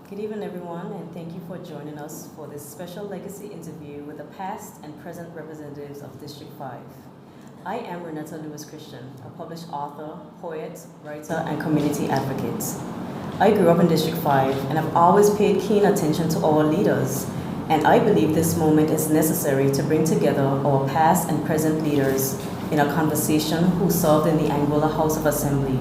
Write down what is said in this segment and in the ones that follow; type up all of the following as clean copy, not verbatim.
Good evening, everyone, and thank you for joining us for this special legacy interview with the past and present representatives of District 5. I am Rennetta Christian, a published author, poet, writer, and community advocate. I grew up in District 5 and have always paid keen attention to our leaders, and I believe this moment is necessary to bring together our past and present leaders in a conversation who served in the Angola House of Assembly.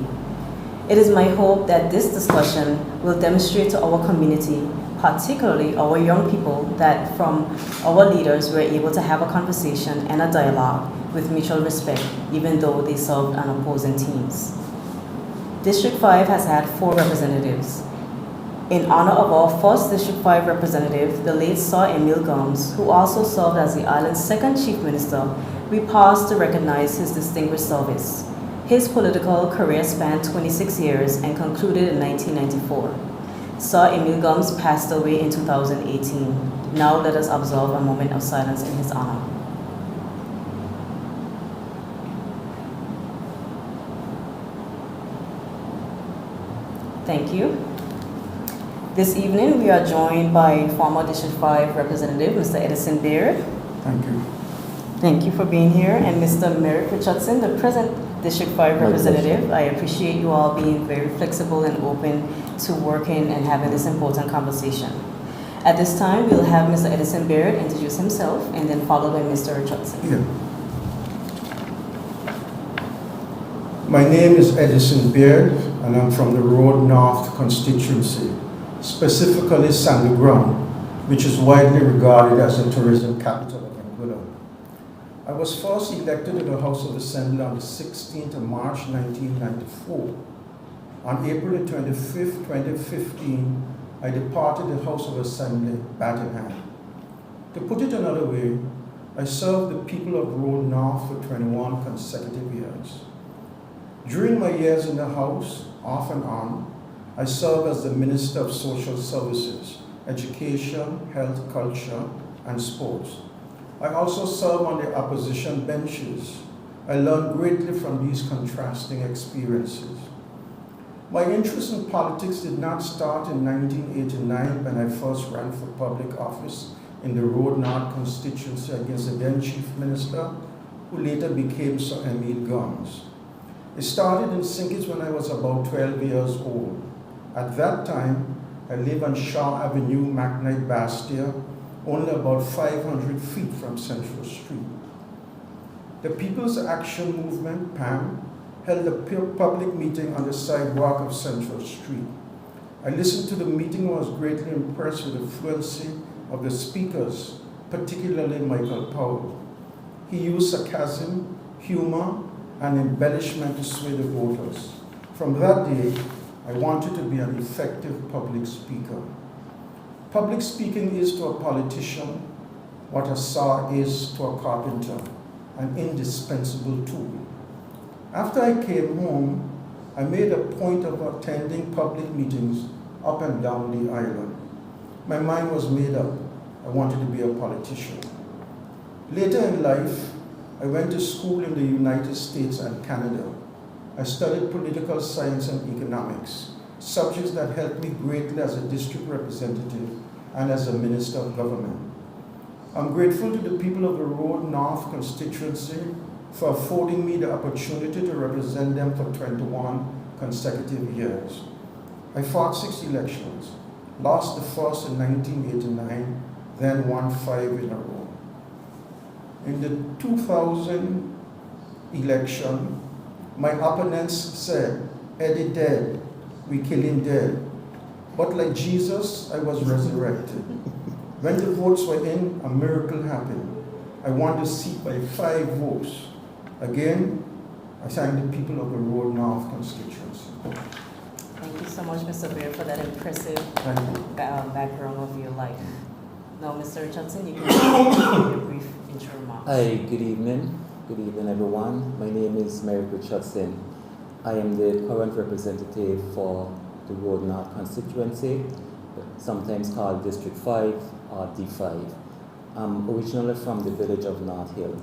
It is my hope that this discussion will demonstrate to our community, particularly our young people, that from our leaders we're able to have a conversation and a dialogue with mutual respect, even though they served on opposing teams. District 5 has had 4 representatives. In honor of our first District 5 representative, the late Sir Emil Gums, who also served as the island's second Chief Minister, we pause to recognize his distinguished service. His political career spanned 26 years and concluded in 1994. Sir Emil Gums passed away in 2018. Now let us observe a moment of silence in his honor. Thank you. This evening we are joined by former District 5 Representative Mr. Edison Baird. Thank you. Thank you for being here. And Mr. Merrick Richardson, the present District 5 representative. I appreciate you all being very flexible and open to working and having this important conversation. At this time, we'll have Mr. Edison Baird introduce himself and then followed by Mr. Richardson. Yeah. My name is Edison Baird, and I'm from the Road North constituency, specifically Sandy Ground, which is widely regarded as the tourism capital of Angola. I was first elected to the House of Assembly on the 16th of March 1994. On April 25th, 2015, I departed the House of Assembly bat in hand. To put it another way, I served the people of Road North for 21 consecutive years. During my years in the House, off and on, I served as the Minister of Social Services, Education, Health, Culture, and Sports. I also served on the opposition benches. I learned greatly from these contrasting experiences. My interest in politics did not start in 1989 when I first ran for public office in the Road North constituency against the then Chief Minister, who later became Sir Emil Gums. It started in Sinkers when I was about 12 years old. At that time, I lived on Shaw Avenue, McKnight, Bastia, only about 500 feet from Central Street. The People's Action Movement, PAM, held a public meeting on the sidewalk of Central Street. I listened to the meeting and was greatly impressed with the fluency of the speakers, particularly Michael Powell. He used sarcasm, humor, and embellishment to sway the voters. From that day, I wanted to be an effective public speaker. Public speaking is to a politician what a saw is to a carpenter, an indispensable tool. After I came home, I made a point of attending public meetings up and down the island. My mind was made up. I wanted to be a politician. Later in life, I went to school in the United States and Canada. I studied political science and economics, subjects that helped me greatly as a district representative and as a minister of government. I'm grateful to the people of the Road North constituency for affording me the opportunity to represent them for 21 consecutive years. I fought 6 elections, lost the first in 1989, then won 5 in a row. In the 2000 election, my opponents said, "Eddie dead, we kill him dead." But like Jesus, I was resurrected. When the votes were in, a miracle happened. I won the seat by 5 votes. Again, I thank the people of the Road North constituency. Thank you so much, Mr. Baird, for that impressive background of your life. Now, Mr. Richardson, you can give your brief intro remarks. Hi, good evening. Good evening, everyone. My name is Merrick Richardson. I am the current representative for the Road North constituency, sometimes called District 5 or D5. I'm originally from the village of North Hill.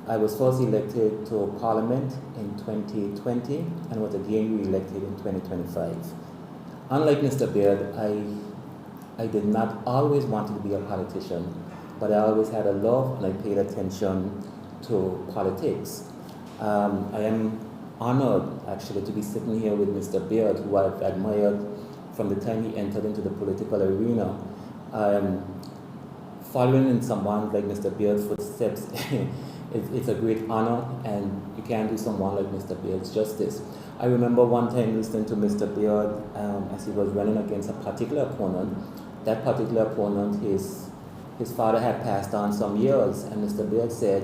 I was first elected to Parliament in 2020 and was again re-elected in 2025. Unlike Mr. Baird, I I did not always want to be a politician, but I always had a love and I paid attention to politics. I am honored actually to be sitting here with Mr. Beard, who I've admired from the time he entered into the political arena. Following in someone like Mr. Beard's footsteps, it's a great honor, and you can't do someone like Mr. Beard's justice. I remember one time listening to Mr. Beard as he was running against a particular opponent. That particular opponent, his father had passed on some years, and Mr. Beard said,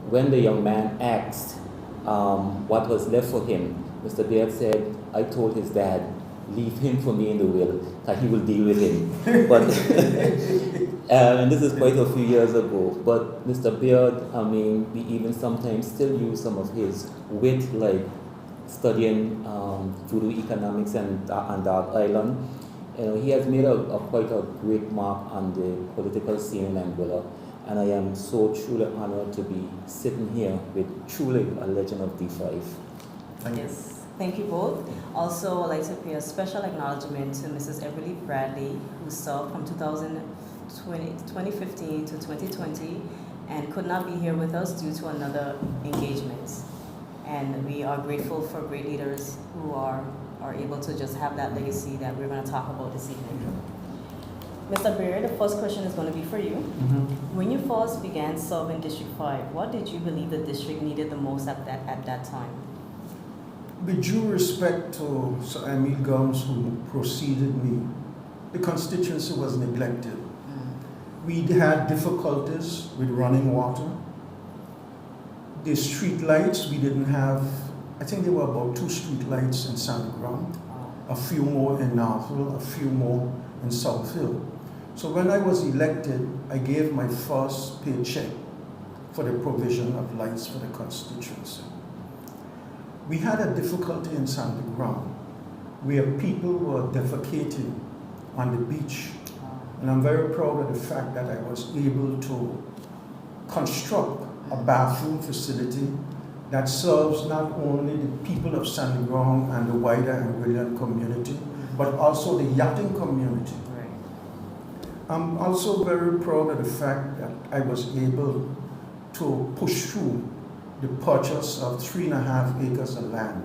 when the young man asked what was left for him, Mr. Beard said, I told his dad, leave him for me in the will, that he will deal with him. But and this is quite a few years ago. But Mr. Beard, I mean, we even sometimes still use some of his wit, like studying voodoo economics and Dark Island. You know, he has made quite a great mark on the political scene in Anguilla, and I am so truly honored to be sitting here with truly a legend of D5. Yes. Thank you both. Also, I'd like to pay a special acknowledgement to Mrs. Everly Bradley, who served from 2015 to 2020 and could not be here with us due to another engagement. And we are grateful for great leaders who are able to just have that legacy that we're going to talk about this evening. Mr. Beard, the first question is going to be for you. When you first began serving District 5, what did you believe the district needed the most at that time? With due respect to Sir Emil Gums, who preceded me, the constituency was neglected. We had difficulties with running water. The street lights, we didn't have, I think there were about 2 street lights in Santa Ground, a few more in Northville, a few more in South Hill. So when I was elected, I gave my first paycheck for the provision of lights for the constituency. We had a difficulty in Santa Ground where people were defecating on the beach. And I'm very proud of the fact that I was able to construct a bathroom facility that serves not only the people of Santa Ground and the wider Anguillan community, but also the yachting community. I'm also very proud of the fact that I was able to push through the purchase of 3.5 acres of land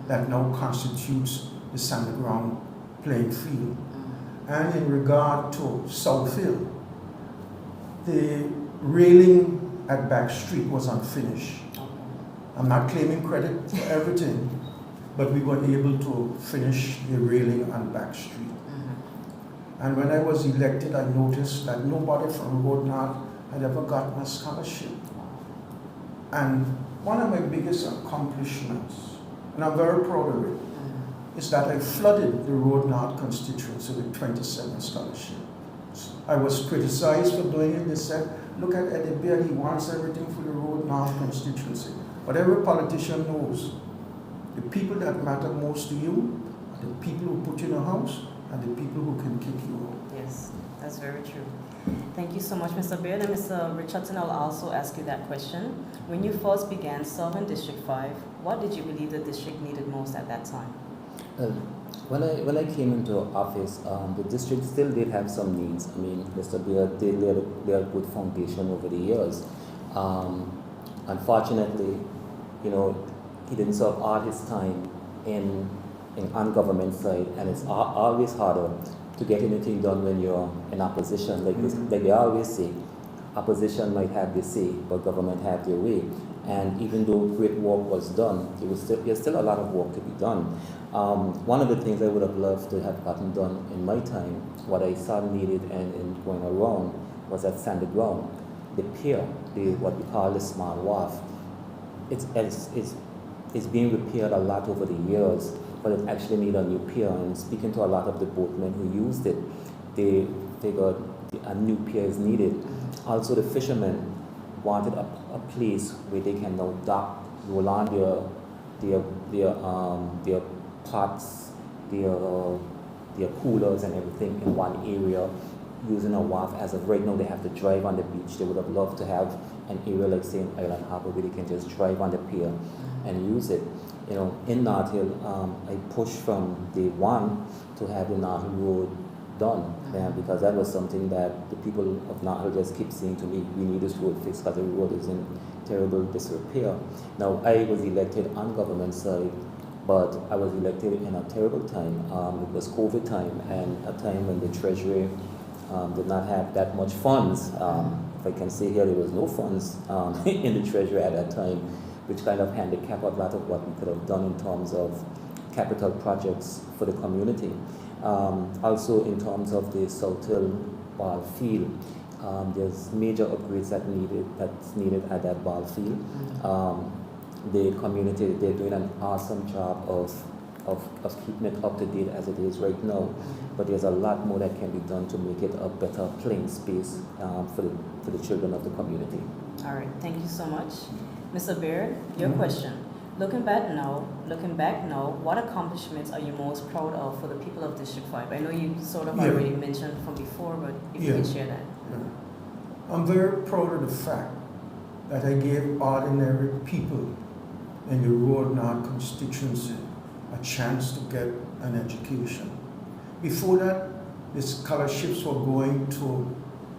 that now constitutes the Santa Ground playing field. And in regard to South Hill, the railing at Back Street was unfinished. I'm not claiming credit for everything, but we were able to finish the railing on Back Street. And when I was elected, I noticed that nobody from Road North had ever gotten a scholarship. And one of my biggest accomplishments, and I'm very proud of it, is that I flooded the Road North constituency with 27 scholarships. I was criticized for doing it. They said, look at Eddie Beard, he wants everything for the Road North constituency. But every politician knows the people that matter most to you are the people who put you in a house and the people who can kick you out. Yes, that's very true. Thank you so much, Mr. Beard. And Mr. Richardson, I'll also ask you that question. When you first began serving District 5, what did you believe the district needed most at that time? When I came into office, the district still did have some needs. I mean, Mr. Beard did lay a good foundation over the years. Unfortunately, you know, he didn't serve all his time on government side, and it's always harder to get anything done when you're in opposition. Like they always say, opposition might have their say, but government have their way. And even though great work was done, there's still a lot of work to be done. One of the things I would have loved to have gotten done in my time, what I saw needed and going around, was at Santa Ground, the pier, what we call the small wharf. It's being repaired a lot over the years, but it actually needs a new pier. And speaking to a lot of the boatmen who used it, they figured a new pier is needed. Also, the fishermen wanted a place where they can now dock, roll on their pots, their coolers and everything in one area, using a wharf. As of right now, they have to drive on the beach. They would have loved to have an area like, say, in Island Harbor, where they can just drive on the pier and use it. You know, in North Hill, I pushed from day one to have the North Hill Road done. Because that was something that the people of Nahal just keep saying to me, we need this road fixed because the road is in terrible disrepair. Now, I was elected on government side, but I was elected in a terrible time. It was COVID time, and a time when the Treasury did not have that much funds. If I can say here, there was no funds in the Treasury at that time, which kind of handicapped a lot of what we could have done in terms of capital projects for the community. Also in terms of the South Hill ball field, there's major upgrades that's needed at that ball field. The community, they're doing an awesome job of keeping it up to date as it is right now, but there's a lot more that can be done to make it a better playing space for the children of the community. All right, thank you so much. Mr. Beard, your question. Looking back now, what accomplishments are you most proud of for the people of District 5? I know you sort of already mentioned from before, but if you can share that. I'm very proud of the fact that I gave ordinary people in the Road North constituency a chance to get an education. Before that, the scholarships were going to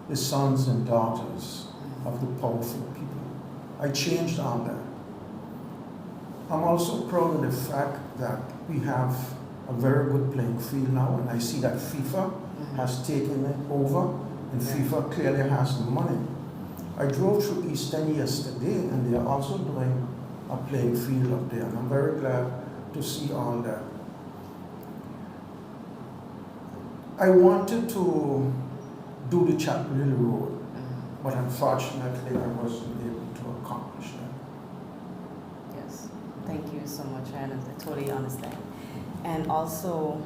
the sons and daughters of the powerful people. I changed all that. I'm also proud of the fact that we have a very good playing field now, and I see that FIFA has taken it over, and FIFA clearly has the money. I drove through Eastern yesterday, and they are also doing a playing field up there, and I'm very glad to see all that. I wanted to do the Chapel Hill Road, but unfortunately I wasn't able to accomplish that. Yes, thank you so much, I totally understand. And also,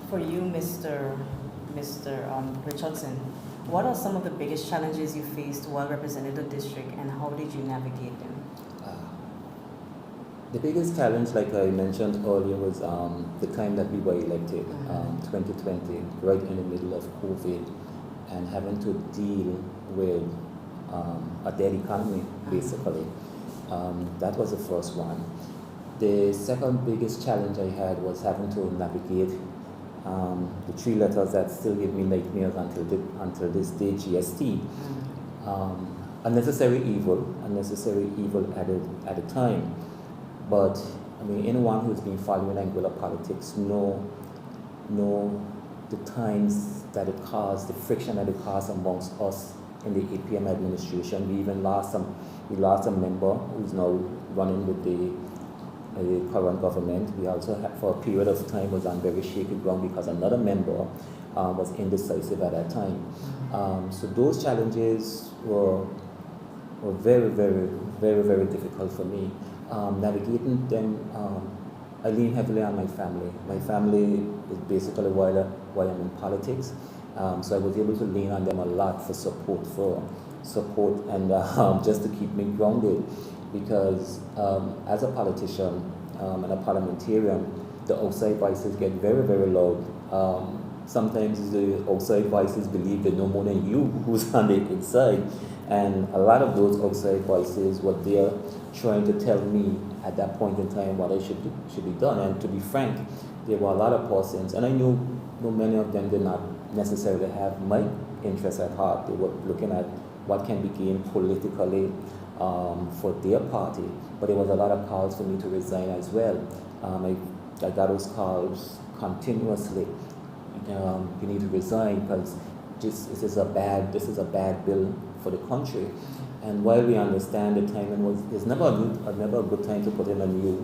for you, Mr. Richardson, what are some of the biggest challenges you faced while representing the district, and how did you navigate them? The biggest challenge, like I mentioned earlier, was the time that we were elected, 2020, right in the middle of COVID, and having to deal with a dead economy, basically. That was the first one. The second biggest challenge I had was having to navigate the three letters that still give me nightmares until this day, GST. Unnecessary evil at the time. But I mean, anyone who's been following Anguilla politics know the times that it caused, the friction that it caused amongst us in the APM administration. We even lost a member who's now running with the current government. We also had, for a period of time, was on very shaky ground because another member was indecisive at that time. So those challenges were very, very, very, very difficult for me. Navigating them, I lean heavily on my family. My family is basically why I'm in politics. So I was able to lean on them a lot for support and just to keep me grounded. Because as a politician and a parliamentarian, the outside voices get very, very loud. Sometimes the outside voices believe they know more than you who's on the inside. And a lot of those outside voices were there trying to tell me at that point in time what I should be done. And to be frank, there were a lot of persons, and I knew many of them did not necessarily have my interests at heart. They were looking at what can be gained politically for their party. But there was a lot of calls for me to resign as well. I got those calls continuously. You need to resign because this is a bad bill for the country. And while we understand the timing there's never a good time to put in a new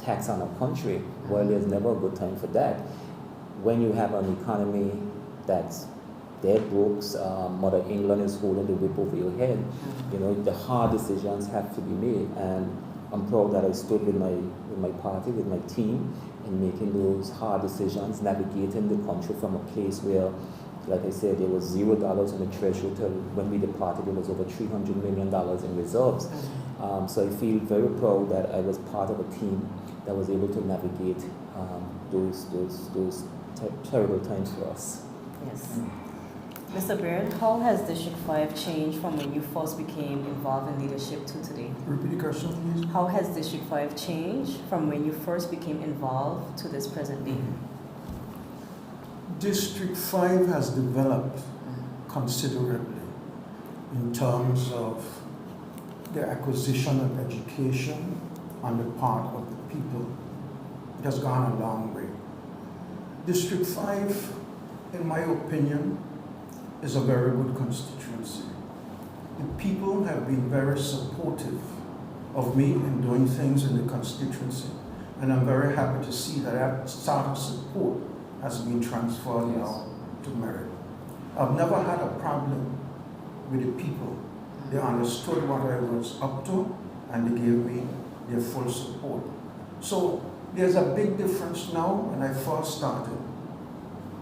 tax on a country. While there's never a good time for that. When you have an economy that's dead brooks, Mother England is holding the whip over your head. You know, the hard decisions have to be made, and I'm proud that I stood with my party, with my team, in making those hard decisions, navigating the country from a place where, like I said, there was $0 in the treasury till when we departed. There was over $300 million in reserves. So I feel very proud that I was part of a team that was able to navigate those terrible times for us. Yes. Mr. Baird, how has District 5 changed from when you first became involved in leadership to today? Repeat the question, please. How has District 5 changed from when you first became involved to this present day? District 5 has developed considerably in terms of the acquisition of education on the part of the people. It has gone a long way. District 5, in my opinion, is a very good constituency. The people have been very supportive of me in doing things in the constituency, and I'm very happy to see that that sort of support has been transferred now to merit. I've never had a problem with the people. They understood what I was up to, and they gave me their full support. So there's a big difference now when I first started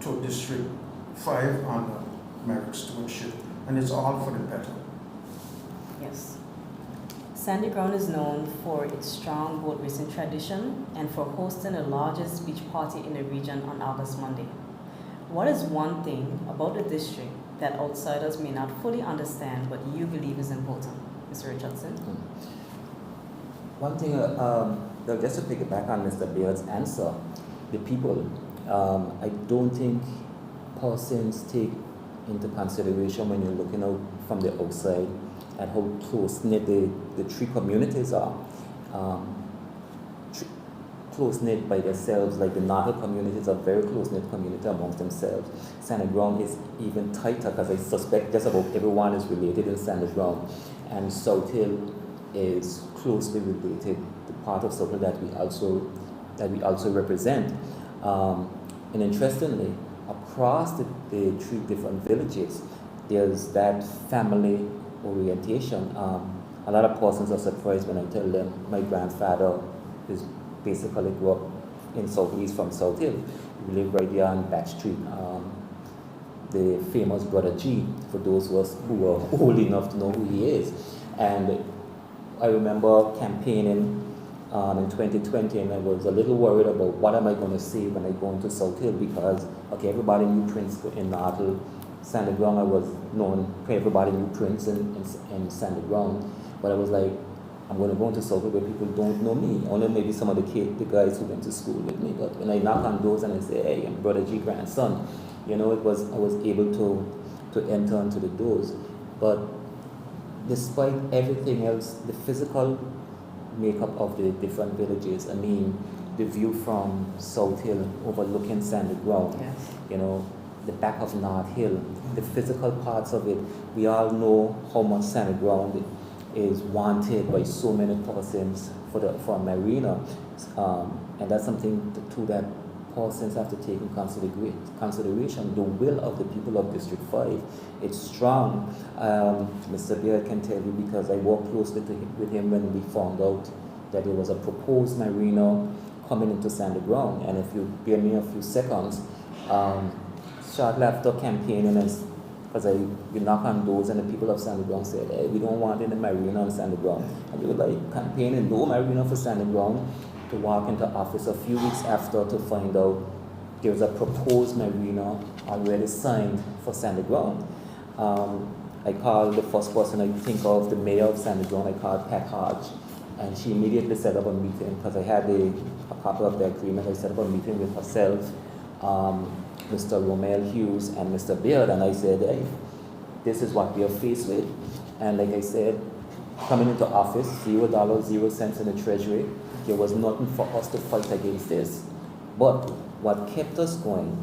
to District 5 under merit stewardship, and it's all for the better. Yes. Sandy Ground is known for its strong boat racing tradition and for hosting the largest beach party in the region on August Monday. What is one thing about the district that outsiders may not fully understand but you believe is important, Mr. Richardson? One thing, just to piggyback on Mr. Beard's answer, the people, I don't think persons take into consideration when you're looking out from the outside at how close-knit the three communities are. Close-knit by themselves, like the Natal communities are very close-knit community amongst themselves. Sanded Ground is even tighter because I suspect just about everyone is related in Sanded Ground. And South Hill is closely related, the part of South Hill that we also represent. And interestingly, across the three different villages, there's that family orientation. A lot of persons are surprised when I tell them my grandfather is basically grew up in South East from South Hill. We live right there on Back Street. The famous Brother G, for those of us who are old enough to know who he is. And I remember campaigning in 2020, and I was a little worried about what am I going to say when I go into South Hill, because everybody knew Prince in Natal. Sanded Ground, I was known, everybody knew Prince in Sanded Ground, but I was like, I'm going to go into South Hill where people don't know me, only maybe some of the guys who went to school with me. But when I knock on doors and I say, hey, I'm Brother G grandson, I was able to enter into the doors. But despite everything else, the physical makeup of the different villages, the view from South Hill overlooking Sanded Ground, Yes. The back of North Hill, the physical parts of it, we all know how much Sanded Ground is wanted by so many persons for a marina, and that's something too that persons have to take in consideration. The will of the people of District 5, it's strong. Mr. Beard can tell you, because I worked closely with him when we found out that there was a proposed marina coming into Sanded Ground, and if you bear me a few seconds, shortly after campaigning, because we knock on doors and the people of Sanded Ground said, hey, we don't want any marina on Sanded Ground. And we were like campaigning, no marina for Sanded Ground, to walk into office a few weeks after to find out there was a proposed marina already signed for Sanded Ground. I called the first person I think of, the mayor of Sanded Ground. I called Pat Hodge, and she immediately set up a meeting, because I had a copy of the agreement. I set up a meeting with herself, Mr. Romel Hughes, and Mr. Beard, and I said, hey, this is what we are faced with. And like I said, coming into office, $0, 0 cents in the treasury, there was nothing for us to fight against this. But what kept us going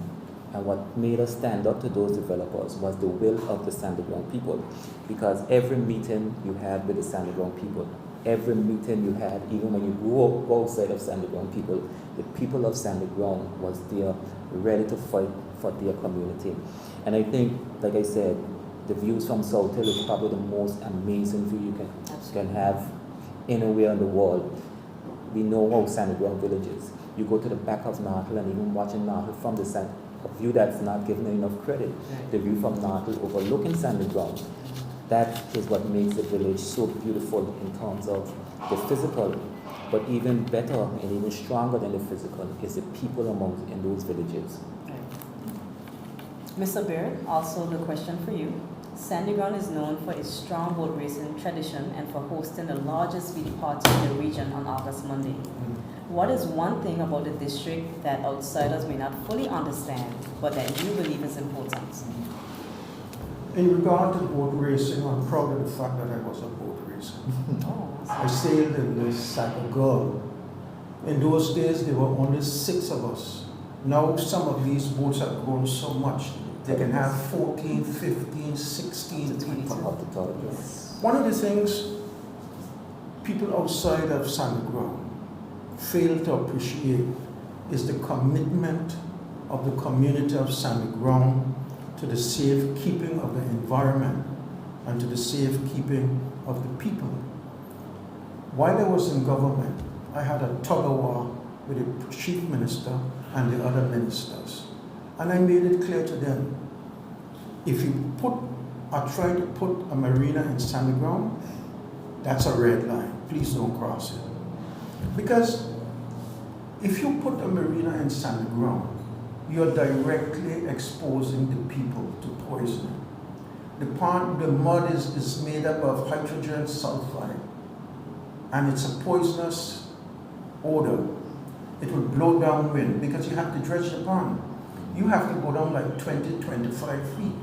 and what made us stand up to those developers was the will of the Sanded Ground people. Because every meeting you had with the Sanded Ground people, every meeting you had, even when you go outside of Sanded Ground people, the people of Sanded Ground was there, ready to fight for their community. And I think, like I said, the views from South Hill is probably the most amazing view you can have anywhere in the world. We know how Sanded Ground Village is. You go to the back of North Hill, and even watching North Hill from the side, a view that's not given enough credit, the view from North Hill overlooking Sanded Ground. That is what makes the village so beautiful in terms of the physical, but even better and even stronger than the physical is the people in those villages. Mr. Beard, also the question for you. Sandy Ground is known for its strong boat racing tradition and for hosting the largest beach party in the region on August Monday. What is one thing about the district that outsiders may not fully understand, but that you believe is important? In regard to boat racing, I'm proud of the fact that I was a boat racer. Oh, I sailed in the Sac-A-Girl. In those days, there were only 6 of us. Now, some of these boats have grown so much. They can have 14, 15, 16 people. Up the top, yes. One of the things people outside of Sandy Ground fail to appreciate is the commitment of the community of Sandy Ground to the safekeeping of the environment and to the safekeeping of the people. While I was in government, I had a tug-of-war with the chief minister and the other ministers. And I made it clear to them, if you try to put a marina in Sandy Ground, that's a red line. Please don't cross it. Because if you put a marina in Sandy Ground, you're directly exposing the people to poisoning. The mud is made up of hydrogen sulfide, and it's a poisonous odor. It will blow downwind because you have to dredge the pond. You have to go down like 20, 25 feet.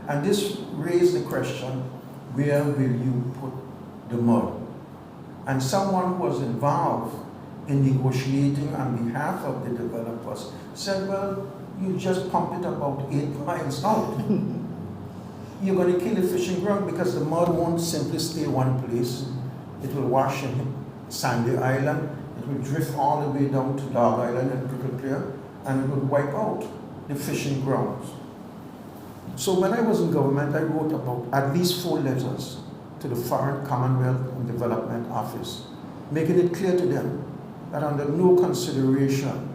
And this raised the question, where will you put the mud? And someone who was involved in negotiating on behalf of the developers said, well, you just pump it about 8 miles out. You're going to kill the fishing ground because the mud won't simply stay one place. It will wash in Sandy Island. It will drift all the way down to Dog Island and Prickle Clear, and it will wipe out the fishing grounds. So when I was in government, I wrote about at least 4 letters to the Foreign Commonwealth and Development Office, making it clear to them that under no consideration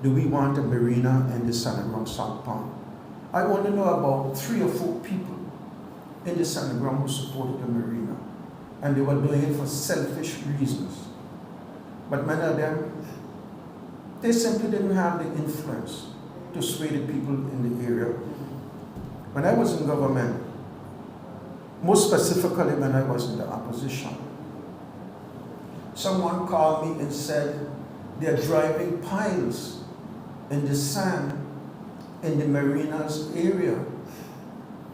do we want a marina in the Sandy Ground South Pond. I only know about 3 or 4 people in the Sandy Ground who supported the marina, and they were doing it for selfish reasons. But many of them, they simply didn't have the influence to sway the people in the area. When I was in government, most specifically when I was in the opposition, someone called me and said they're driving piles in the sand in the marinas area.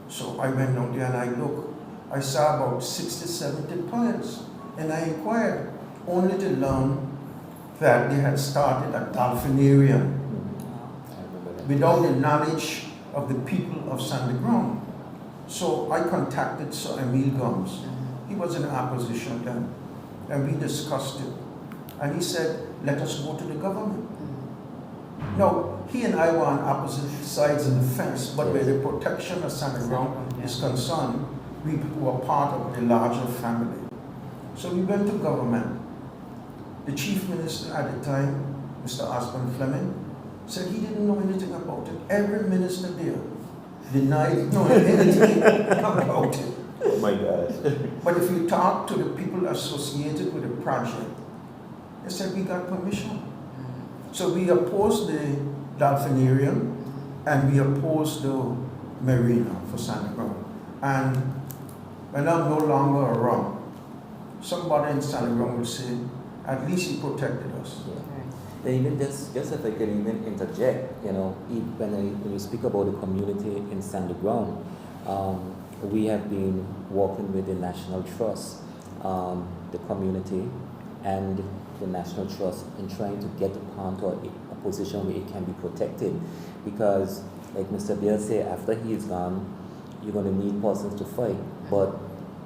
So I went down there and I looked. I saw about 60, 70 piles. And I inquired, only to learn that they had started a dolphinarium without the knowledge of the people of Sandy Ground. So I contacted Sir Emil Gums. He was in opposition then, and we discussed it. And he said, let us go to the government. Now, he and I were on opposite sides of the fence, but where the protection of Sandy Ground is concerned, we were part of the larger family. So we went to government. The chief minister at the time, Mr. Osborne Fleming, said he didn't know anything about it. Every minister there denied knowing anything about it. Oh my gosh. But if you talk to the people associated with the project, they said we got permission. So we opposed the dolphinarium and we opposed the marina for Sandy Ground. And when I'm no longer around, somebody in Sandy Ground will say, at least he protected us. Yeah. Then even just if I can even interject, when you speak about the community in Sandy Ground, we have been working with the National Trust, the community, and the National Trust in trying to get the pond to a position where it can be protected. Because, like Mr. Bill said, after he is gone, you're going to need persons to fight. But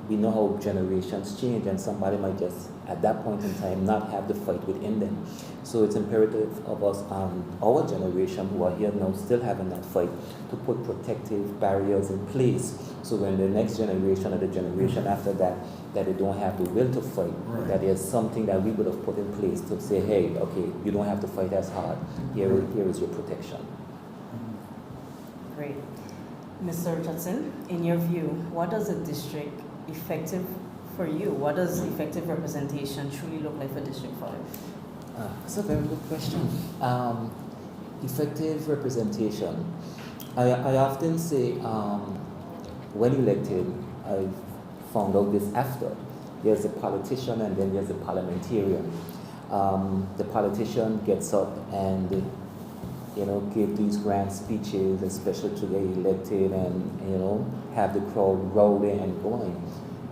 we know how generations change, and somebody might just, at that point in time, not have the fight within them. So it's imperative of us, our generation who are here now, still having that fight, to put protective barriers in place. So when the next generation or the generation after that they don't have the will to fight, right, that there's something that we would have put in place to say, hey, okay, you don't have to fight as hard. Here is your protection. Great. Mr. Richardson, in your view, what does a district effective for you? What does effective representation truly look like for District 5? That's a very good question. Effective representation. I often say, when elected, I found out this after. There's a politician and then there's a parliamentarian. The politician gets up and give these grand speeches, especially to get elected, and have the crowd rowing and going.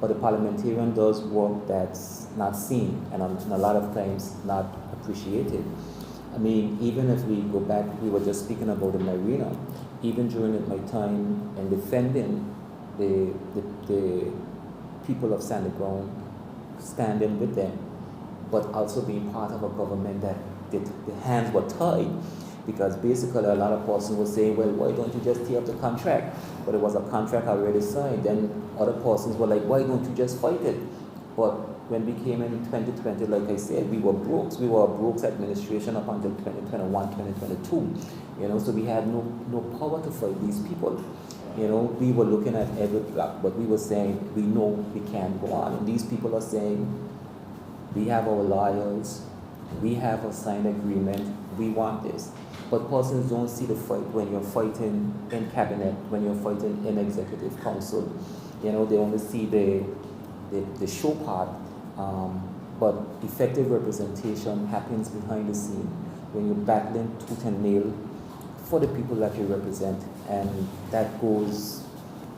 But the parliamentarian does work that's not seen and a lot of times not appreciated. I mean, even if we go back, we were just speaking about the marina. Even during my time in defending the people of Sandy Ground, standing with them, but also being part of a government that the hands were tied, because basically a lot of persons were saying, well, why don't you just tear up the contract? But it was a contract already signed. Then other persons were like, why don't you just fight it? But when we came in 2020, like I said, we were Brooks. We were a Brooks administration up until 2021, 2022. So we had no power to fight these people. We were looking at every block, but we were saying, we know we can't go on. And these people are saying, we have our lawyers, we have a signed agreement, we want this. But persons don't see the fight when you're fighting in cabinet, when you're fighting in executive council. They only see the show part, but effective representation happens behind the scene when you're battling tooth and nail for the people that you represent. And that goes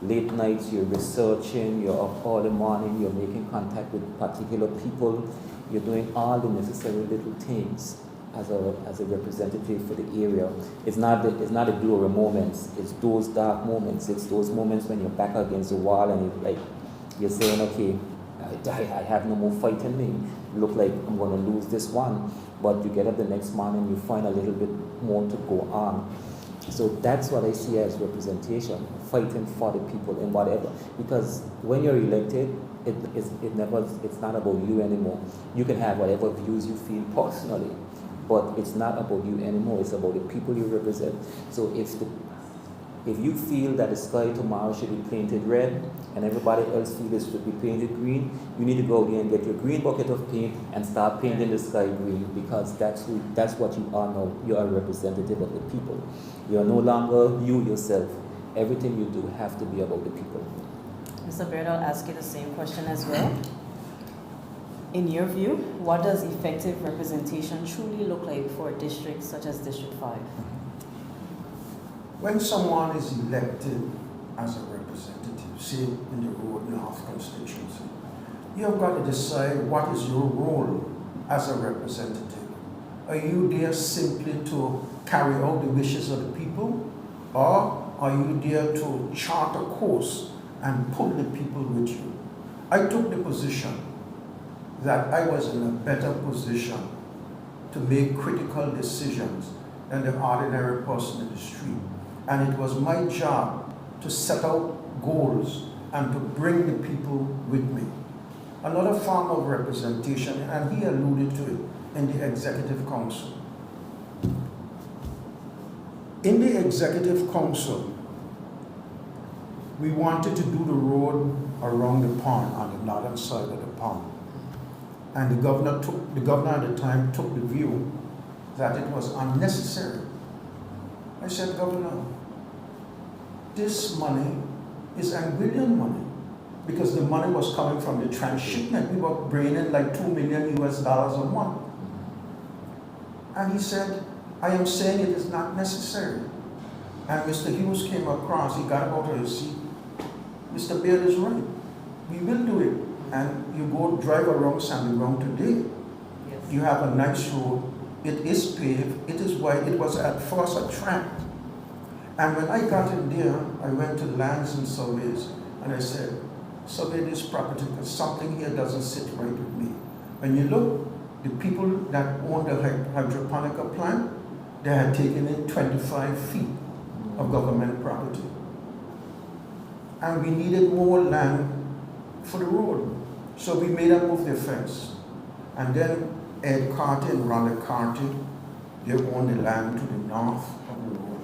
late nights, you're researching, you're up all the morning, you're making contact with particular people, you're doing all the necessary little things as a representative for the area. It's not the glory moments, it's those dark moments, it's those moments when you're back against the wall and you're saying, okay, I have no more fight in me. Look like I'm going to lose this one. But you get up the next morning, you find a little bit more to go on. So that's what I see as representation, fighting for the people in whatever. Because when you're elected, it's not about you anymore. You can have whatever views you feel personally, but it's not about you anymore. It's about the people you represent. So if you feel that the sky tomorrow should be painted red and everybody else feels it should be painted green, you need to go there and get your green bucket of paint and start painting the sky green, because that's what you are now. You are a representative of the people. You are no longer you yourself. Everything you do have to be about the people. Mr. Baird, I'll ask you the same question as well. In your view, what does effective representation truly look like for a district such as District 5? When someone is elected as a representative, say in the Road North constituency, you have got to decide what is your role as a representative. Are you there simply to carry out the wishes of the people, or are you there to chart a course and pull the people with you? I took the position that I was in a better position to make critical decisions than the ordinary person in the street. And it was my job to set out goals and to bring the people with me. Another form of representation, and he alluded to it, in the Executive Council. In the Executive Council, we wanted to do the road around the pond, on the northern side of the pond. And the governor at the time took the view that it was unnecessary. I said, Governor, this money is Anguillian money, because the money was coming from the transshipment. We were bringing in like $2 million a month. And he said, I am saying it is not necessary. And Mr. Hughes came across, he got out of his seat. Mr. Baird is right. We will do it. And you go drive around Sandy Ground today. Yes. You have a nice road. It is paved. It is wide. It was at first a track. And when I got in there, I went to Lands and Surveys, and I said, survey this property, because something here doesn't sit right with me. When you look, the people that own the hydroponic plant, they had taken in 25 feet of government property. And we needed more land for the road. So we made them move their fence. And then Ed Carty and Rhonda Carty, they own the land to the north of the road.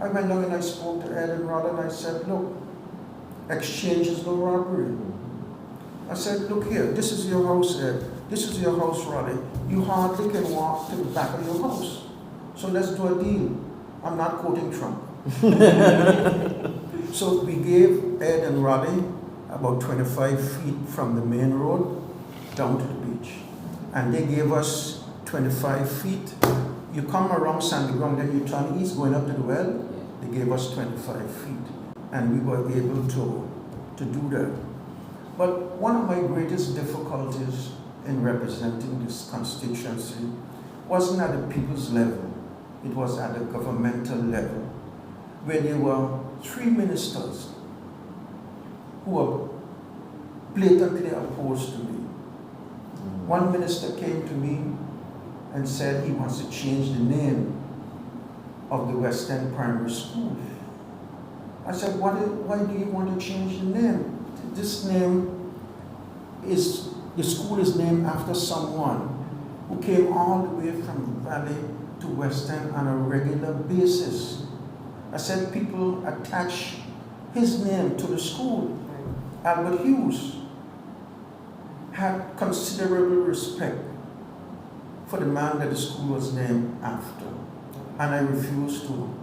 I went down and I spoke to Ed and Rhonda, and I said, look, exchange is no robbery. I said, look here, this is your house, Ed. This is your house, Rhonda. You hardly can walk to the back of your house. So let's do a deal. I'm not quoting Trump. So we gave Ed and Roddy about 25 feet from the main road down to the beach. and they gave us 25 feet. You come around Sandy Ground, then you turn east going up to the well. They gave us 25 feet, and we were able to do that. But one of my greatest difficulties in representing this constituency wasn't at the people's level, it was at the governmental level, where there were 3 ministers who were blatantly opposed to me. One minister came to me and said he wants to change the name of the West End Primary School. I said, why do you want to change the name? This name is, the school is named after someone who came all the way from the valley to West End on a regular basis. I said, people attach his name to the school. Albert Hughes had considerable respect for the man that the school was named after. And I refused to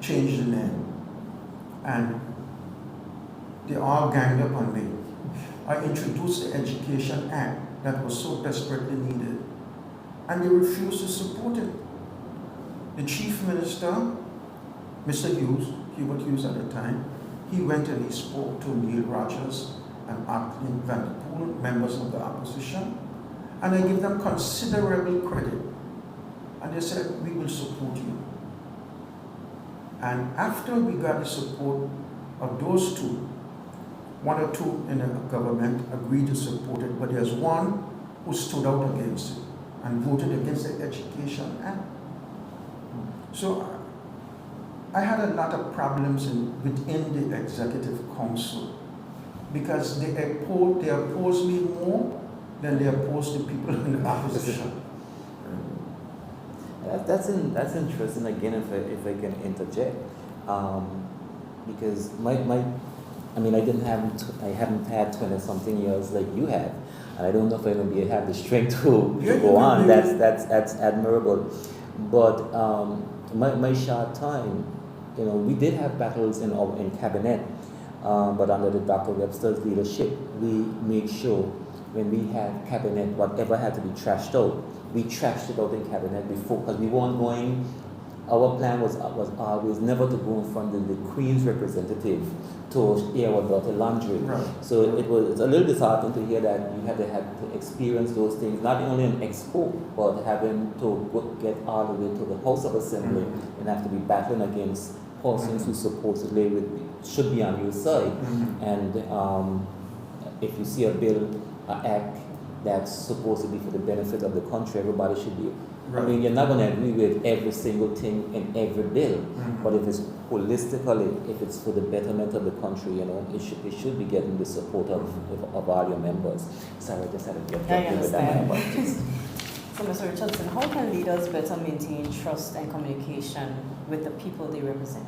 change the name. And they all ganged up on me. I introduced the Education Act that was so desperately needed, and they refused to support it. The Chief Minister, Mr. Hughes, Hubert Hughes at the time, he went and he spoke to Neil Rogers and Arthur Van der Poel, members of the opposition, and I give them considerable credit. And they said, we will support you. And after we got the support of those 2, 1 or 2 in the government agreed to support it, but there's one who stood out against it and voted against the Education Act. So I had a lot of problems within the Executive Council because they opposed me more than they opposed the people in the opposition. That's interesting. Again, if I can interject, because I haven't had 20-something years like you have, and I don't know if I'm gonna have the strength to go on. That's admirable. But my short time, we did have battles in cabinet, but under the Dr. Webster's leadership, we made sure when we had cabinet, whatever had to be trashed out, we trashed it out in cabinet before, because we weren't going. Our plan was always never to go in front of the Queen's representative to air our dirty laundry. Right. So it's a little disheartening to hear that you had to experience those things, not only in Expo, but having to get all the way to the House of Assembly and have to be battling against persons who supposedly should be on your side. And if you see a bill, an act that's supposed to be for the benefit of the country, everybody should be. Right. I mean, you're not going to agree with every single thing in every bill, but if it's holistically, if it's for the betterment of the country, it should be getting the support of all your members. Sorry, I just had to get that with that. So, Mr. Richardson, how can leaders better maintain trust and communication with the people they represent?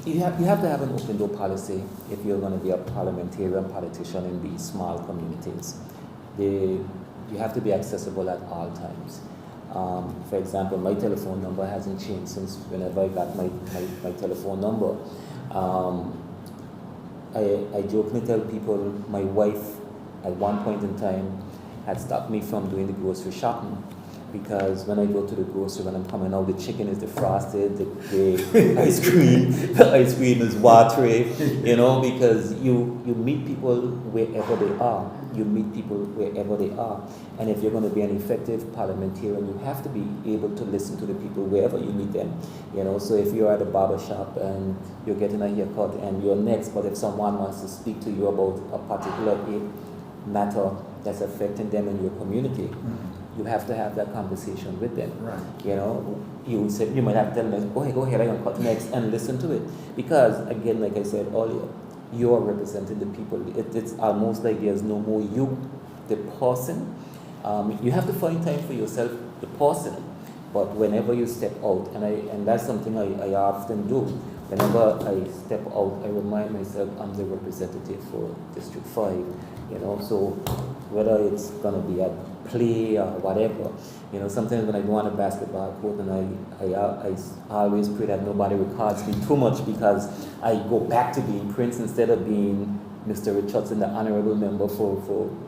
You have to have an open door policy if you're going to be a parliamentarian politician in these small communities. You have to be accessible at all times. For example, my telephone number hasn't changed since whenever I got my telephone number. I jokingly tell people my wife at one point in time had stopped me from doing the grocery shopping, because when I go to the grocery, when I'm coming out, the chicken is defrosted, the ice cream is watery, because you meet people wherever they are. You meet people wherever they are. And if you're going to be an effective parliamentarian, you have to be able to listen to the people wherever you meet them. So if you're at a barber shop and you're getting a haircut and you're next, but if someone wants to speak to you about a particular matter that's affecting them in your community, you have to have that conversation with them. Right. You might have to tell them, go ahead, I'm going to cut next, and listen to it. Because, again, like I said earlier, you are representing the people. It's almost like there's no more you, the person. You have to find time for yourself, the person. But whenever you step out, and that's something I often do. Whenever I step out, I remind myself I'm the representative for District 5. So whether it's gonna be a play or whatever, sometimes when I go on a basketball court and I always pray that nobody records me too much, because I go back to being Prince instead of being Mr. Richardson, the honorable member for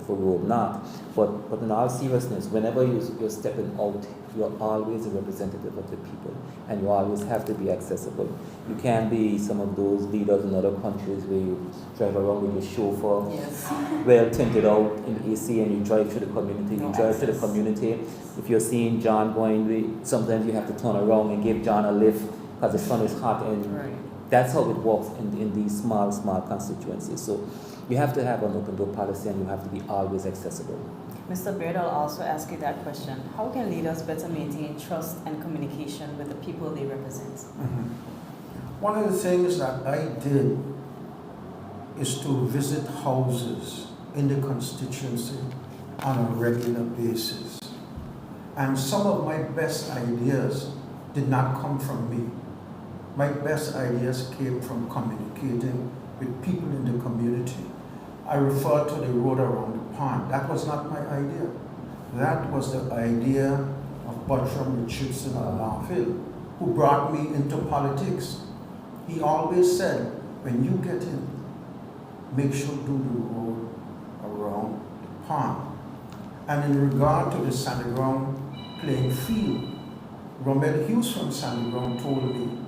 Rome North. But in all seriousness, whenever you're stepping out, you're always a representative of the people, and you always have to be accessible. You can't be some of those leaders in other countries where you drive around with your chauffeur, Yes. well tinted out in AC, and you drive through the community. No You drive through the access. community. If you're seeing John going, sometimes you have to turn around and give John a lift because the sun is hot, and Right. that's how it works in these small constituencies. So you have to have an open door policy, and you have to be always accessible. Mr. Baird, I'll also ask you that question. How can leaders better maintain trust and communication with the people they represent? One of the things that I did is to visit houses in the constituency on a regular basis. And some of my best ideas did not come from me. My best ideas came from communicating with people in the community. I referred to the road around the pond. That was not my idea. That was the idea of Bertram Richardson of Northfield, who brought me into politics. He always said, when you get in, make sure do the road around the pond. And in regard to the Sandy Ground playing field, Romel Hughes from Sandy Ground told me,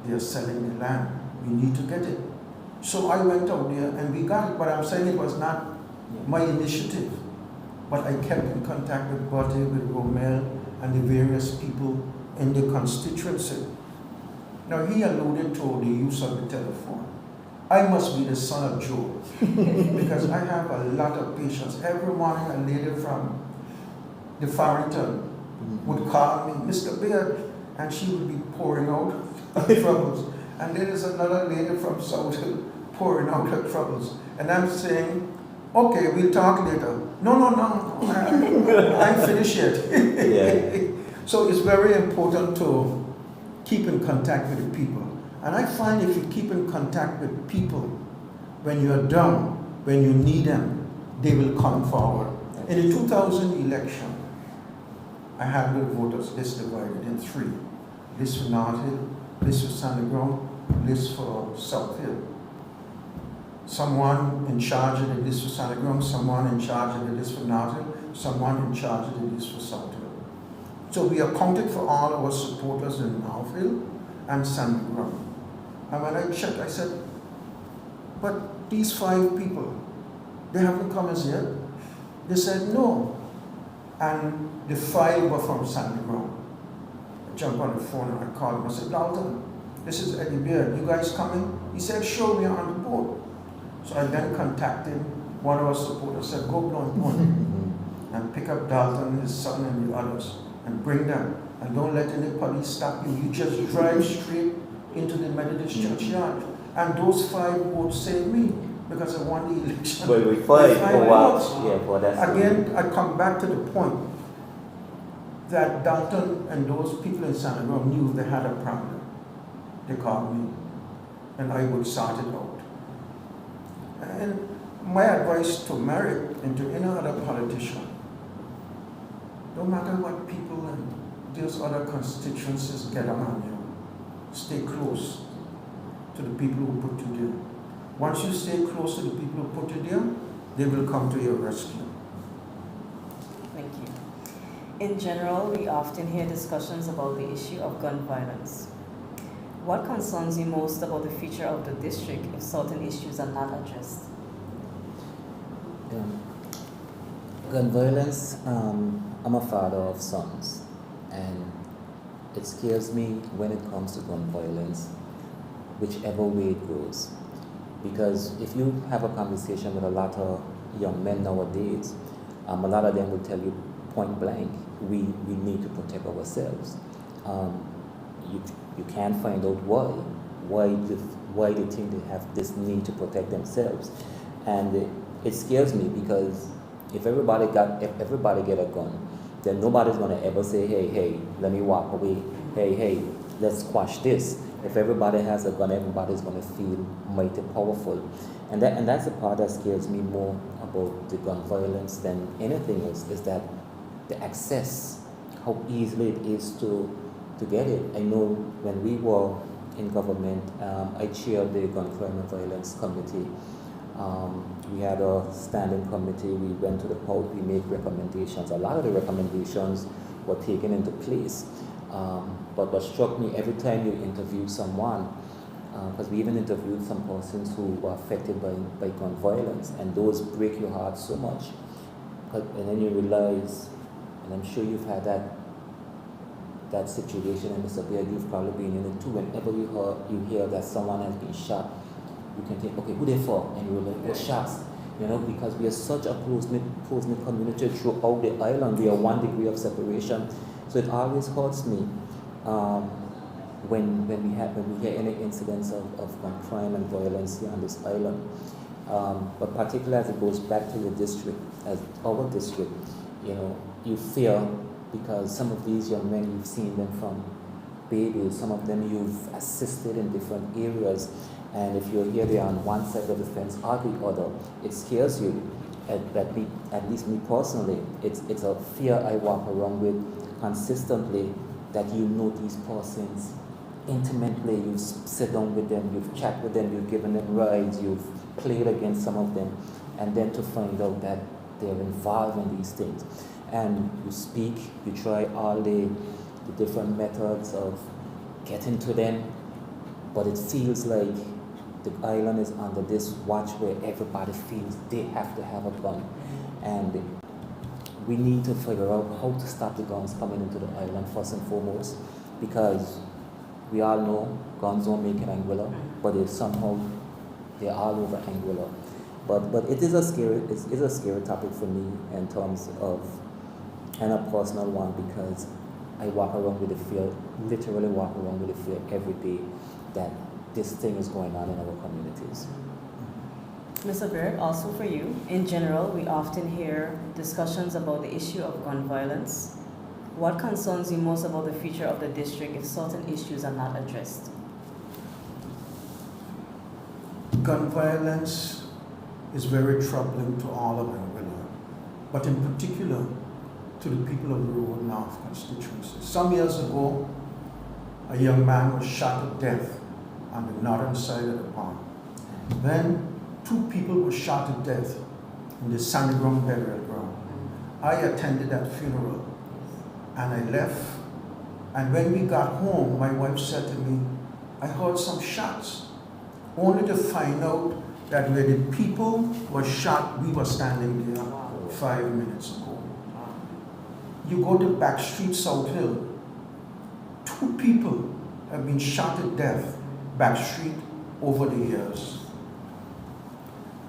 they are selling the land. We need to get it. So I went out there and we got it, but I'm saying it was not my initiative. But I kept in contact with Bertie, with Romel, and the various people in the constituency. Now he alluded to the use of the telephone. I must be the son of Joe because I have a lot of patience. Every morning a lady from the Farrington would call me, Mr. Beard, and she would be pouring out her troubles. And then there's another lady from South Hill pouring out her troubles. And I'm saying, okay, we'll talk later. No, I'm finished yet. Yeah. So it's very important to keep in contact with the people. And I find if you keep in contact with people, when you're down, when you need them, they will come forward. In the 2000 election, I had the voters list divided in three. List for North Hill, list for Sandy Ground, list for South Hill. Someone in charge of the list for Sandy Ground, someone in charge of the list for North Hill, someone in charge of the list for South Hill. So we accounted for all our supporters in North Hill and Sandy Ground. And when I checked, I said, but these 5 people, they haven't come as yet. They said no. And the 5 were from Sandy Ground. I jumped on the phone and I called him. I said, Dalton, this is Eddie Beard. You guys coming? He said, sure, we are on the boat. So I then contacted one of our supporters. I said, go Blonde Point and pick up Dalton, his son, and the others and bring them. And don't let any police stop you. You just drive straight into the Methodist churchyard. And those 5 votes saved me because I won the election. But with 5 votes. Yeah, well, that's Again, I come back to the point that Dalton and those people in Sandy Ground knew they had a problem. They called me and I would sort it out. And my advice to Merrick and to any other politician, no matter what people in those other constituencies get on you, stay close to the people who put you there. Once you stay close to the people who put you there, they will come to your rescue. Thank you. In general, we often hear discussions about the issue of gun violence. What concerns you most about the future of the district if certain issues are not addressed? Gun violence, I'm a father of sons, and it scares me when it comes to gun violence, whichever way it goes. Because if you have a conversation with a lot of young men nowadays, a lot of them will tell you point blank, we need to protect ourselves. You can't find out why they think they have this need to protect themselves. And it scares me because if everybody get a gun, then nobody's gonna ever say, hey, let me walk away. Hey, let's squash this. If everybody has a gun, everybody's gonna feel mighty powerful. And that's the part that scares me more about the gun violence than anything else, is that the access, how easily it is to get it. I know when we were in government, I chaired the Gun Crime and Violence Committee, We had a standing committee, we went to the court, we made recommendations. A lot of the recommendations were taken into place. But what struck me every time you interview someone, because we even interviewed some persons who were affected by gun violence, and those break your heart so much. And then you realize, and I'm sure you've had that situation, and Mr. Beard, you've probably been in it too. Whenever you hear that someone has been shot, you can think, okay, who they for? And you're like, what shots? Because we are such a close-knit community throughout the island. We are 1 degree of separation. So it always hurts me when we hear any incidents of crime and violence here on this island. But particularly as it goes back to the district, as our district, you fear, because some of these young men, you've seen them from babies, some of them you've assisted in different areas, and if you're here, they're on one side of the fence or the other, it scares you. At least me personally, it's a fear I walk around with consistently, that these persons intimately, you've sit down with them, you've chat with them, you've given them rides, you've played against some of them, and then to find out that they're involved in these things. And you speak, you try all the different methods of getting to them, but it feels like the island is under this watch where everybody feels they have to have a gun. And we need to figure out how to stop the guns coming into the island first and foremost, because we all know guns don't make it Anguilla, but they're all over Anguilla. But it is a scary topic for me in terms of, and a personal one, because I walk around with the fear, literally walk around with the fear every day that this thing is going on in our communities. Mr. Baird, also for you, in general, we often hear discussions about the issue of gun violence. What concerns you most about the future of the district if certain issues are not addressed? Gun violence is very troubling to all of Anguilla, but in particular to the people of the Road North constituency. Some years ago, a young man was shot to death on the northern side of the pond. Then 2 people were shot to death in the Sandy Ground burial ground. I attended that funeral and I left. And when we got home, my wife said to me, I heard some shots, only to find out that where the people were shot, we were standing there 5 minutes ago. You go to Backstreet, South Hill, 2 people have been shot to death, Backstreet, over the years.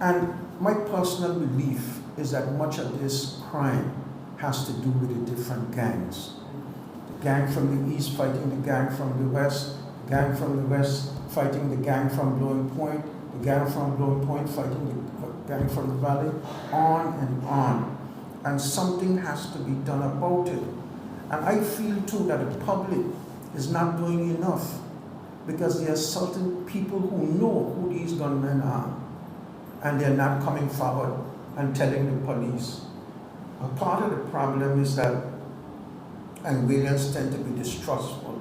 And my personal belief is that much of this crime has to do with the different gangs. The gang from the east fighting the gang from the west, the gang from the west fighting the gang from Blowing Point, the gang from Blowing Point fighting the gang from the valley, on and on. And something has to be done about it. And I feel too that the public is not doing enough, because there are certain people who know who these gunmen are, and they're not coming forward and telling the police. A part of the problem is that Anguillians tend to be distrustful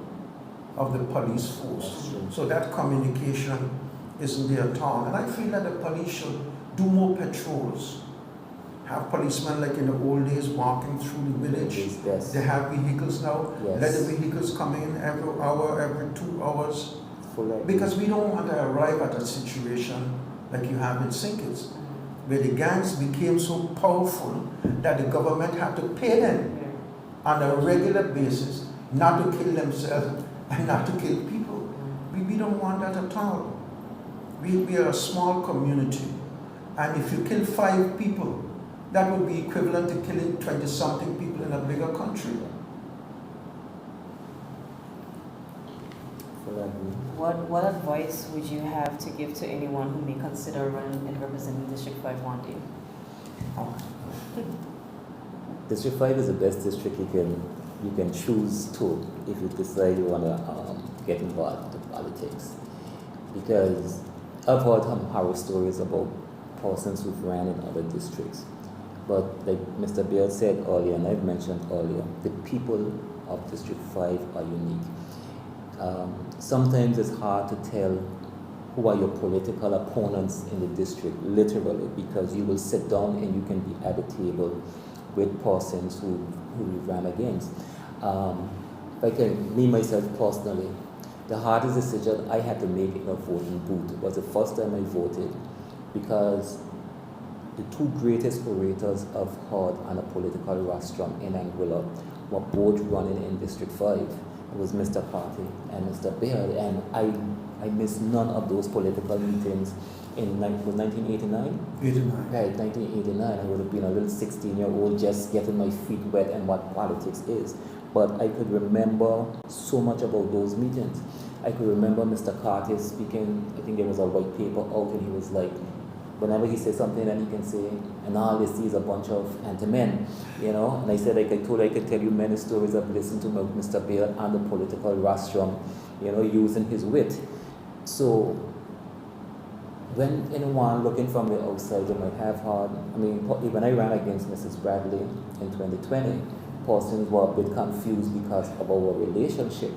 of the police force. So that communication isn't there at all. And I feel that the police should do more patrols. Have policemen like in the old days walking through the village. Yes. They have vehicles now. Yes. Let the vehicles come in every hour, every 2 hours. Full Because we don't want to arrive at a situation like you have in Sinkers, where the gangs became so powerful that the government had to pay them on a regular basis not to kill themselves and not to kill people. We don't want that at all. We are a small community, and if you kill 5 people, that would be equivalent to killing 20-something people in a bigger country. What advice would you have to give to anyone who may consider running and representing District 5 one day? District 5 is the best district you can choose to if you decide you want to get involved in politics. Because I've heard some horror stories about persons who've ran in other districts. But like Mr. Beard said earlier, and I've mentioned earlier, the people of District 5 are unique. Sometimes it's hard to tell who are your political opponents in the district, literally, because you will sit down and you can be at the table with persons who you ran against. If I can, me myself personally, the hardest decision I had to make in a voting booth was the first time I voted, because the two greatest orators I've heard on a political rostrum in Anguilla were both running in District 5. It was Mr. Party and Mr. Baird, and I missed none of those political meetings in 1989? 89. Right, 1989. I would have been a little 16-year-old just getting my feet wet and what politics is. But I could remember so much about those meetings. I could remember Mr. Carter speaking. I think there was a white paper out, and he was like, whenever he says something, and he can say, and all they see is a bunch of anti-men, you know. And I said, I told her I could tell you many stories I've listened to about Mr. Baird on the political rostrum, you know, using his wit. So when anyone looking from the outside, they might have heard, I mean, when I ran against Mrs. Bradley in 2020, persons were a bit confused because of our relationship.